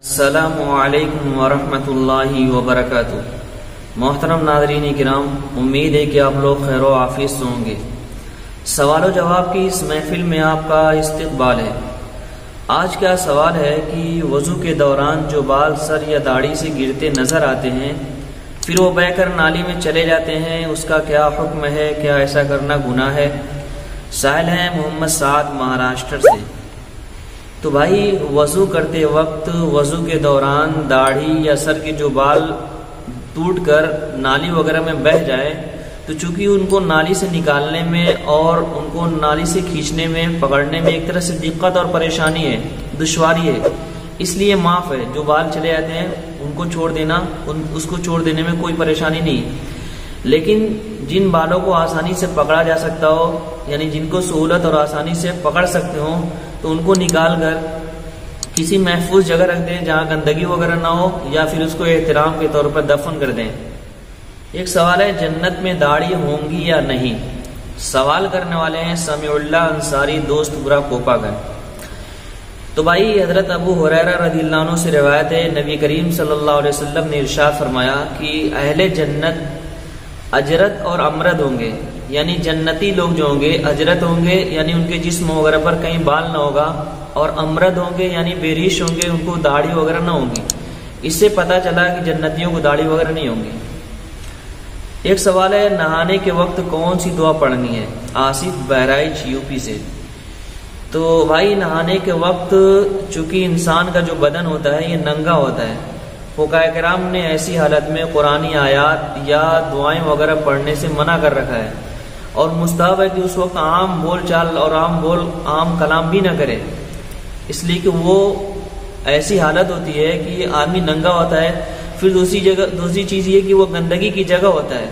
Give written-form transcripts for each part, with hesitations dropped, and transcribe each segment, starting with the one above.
السلام علیکم ورحمۃ اللہ وبرکاتہ۔ محترم ناظرین کرام، امید ہے کہ آپ لوگ خیر و عافیت سے ہوں گے۔ سوال و جواب کی اس محفل میں آپ کا استقبال ہے۔ آج کا سوال ہے کہ وضو کے دوران جو بال سر یا داڑھی سے گرتے نظر آتے ہیں پھر وہ بہہ کر نالی میں چلے جاتے ہیں، اس کا کیا حکم ہے؟ کیا ایسا کرنا گناہ ہے؟ سائل ہیں محمد سعد مہاراشٹر سے۔ تو بھائی، وضو کرتے وقت وضو کے دوران داڑھی یا سر کے جو بال ٹوٹ کر نالی وغیرہ میں بہہ جائے تو چونکہ ان کو نالی سے نکالنے میں اور ان کو نالی سے کھینچنے میں پکڑنے میں ایک طرح سے دقت اور پریشانی ہے، دشواری ہے، اس لیے معاف ہے۔ جو بال چلے جاتے ہیں ان کو چھوڑ دینا، اس کو چھوڑ دینے میں کوئی پریشانی نہیں۔ لیکن جن بالوں کو آسانی سے پکڑا جا سکتا ہو، یعنی جن کو سہولت اور آسانی سے پکڑ سکتے ہوں، تو ان کو نکال کر کسی محفوظ جگہ رکھ دیں جہاں گندگی وغیرہ نہ ہو، یا پھر اس کو احترام کے طور پر دفن کر دیں۔ ایک سوال ہے، جنت میں داڑھی ہوں گی یا نہیں؟ سوال کرنے والے ہیں سمیع اللہ انصاری، دوست برا کوپا گھر۔ تو بھائی، حضرت ابو ہریرہ رضی اللہ عنہ سے روایت ہے، نبی کریم صلی اللہ علیہ وسلم نے ارشاد فرمایا کہ اہل جنت اجرت اور امرد ہوں گے، یعنی جنتی لوگ جو ہوں گے اجرت ہوں گے، یعنی ان کے جسم وغیرہ پر کہیں بال نہ ہوگا، اور امرد ہوں گے یعنی بیریش ہوں گے، ان کو داڑھی وغیرہ نہ ہوگی۔ اس سے پتہ چلا کہ جنتیوں کو داڑھی وغیرہ نہیں ہوں گی۔ ایک سوال ہے، نہانے کے وقت کون سی دعا پڑھنی ہے؟ آصف بہرائچ یو پی سے۔ تو بھائی، نہانے کے وقت چونکہ انسان کا جو بدن ہوتا ہے یہ ننگا ہوتا ہے، فقہاء کرام نے ایسی حالت میں قرآنی آیات یا دعائیں وغیرہ پڑھنے سے منع کر رکھا ہے، اور مستحب ہے کہ اس وقت عام بول چال اور عام کلام بھی نہ کرے، اس لیے کہ وہ ایسی حالت ہوتی ہے کہ آدمی ننگا ہوتا ہے۔ پھر دوسری چیز یہ کہ وہ گندگی کی جگہ ہوتا ہے،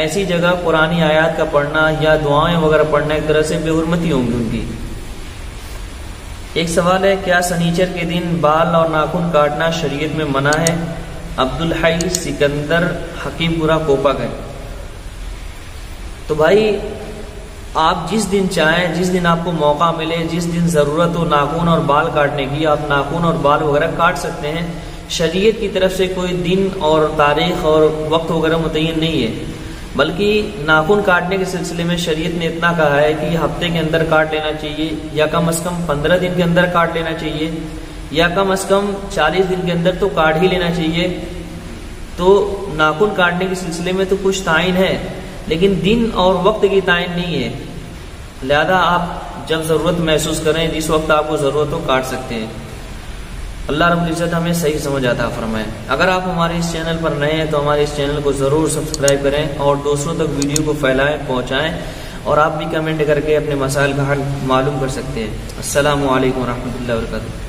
ایسی جگہ قرآنی آیات کا پڑھنا یا دعائیں وغیرہ پڑھنا ایک طرح سے بے حرمتی ہوں گی ان کی۔ ایک سوال ہے، کیا سنیچر کے دن بال اور ناخن کاٹنا شریعت میں منع ہے؟ عبدالحی سکندر حکیم پورہ کوپا گئے۔ تو بھائی، آپ جس دن چاہیں، جس دن آپ کو موقع ملے، جس دن ضرورت ہو ناخن اور بال کاٹنے کی، آپ ناخن اور بال وغیرہ کاٹ سکتے ہیں۔ شریعت کی طرف سے کوئی دن اور تاریخ اور وقت وغیرہ متعین نہیں ہے، بلکہ ناخن کاٹنے کے سلسلے میں شریعت نے اتنا کہا ہے کہ ہفتے کے اندر کاٹ لینا چاہیے، یا کم از کم 15 دن کے اندر کاٹ لینا چاہیے، یا کم از کم 40 دن کے اندر تو کاٹ ہی لینا چاہیے۔ تو ناخن کاٹنے کے سلسلے میں تو کچھ تعین ہے، لیکن دن اور وقت کی تعین نہیں ہے، لہذا آپ جب ضرورت محسوس کریں، جس وقت آپ کو ضرورت ہو کاٹ سکتے ہیں۔ اللہ رب العزت ہمیں صحیح سمجھ عطا فرمائے۔ اگر آپ ہمارے اس چینل پر نئے ہیں تو ہمارے اس چینل کو ضرور سبسکرائب کریں اور دوسروں تک ویڈیو کو پھیلائیں، پہنچائیں، اور آپ بھی کمنٹ کر کے اپنے مسائل کا حل معلوم کر سکتے ہیں۔ السلام علیکم ورحمۃ اللہ وبرکاتہ۔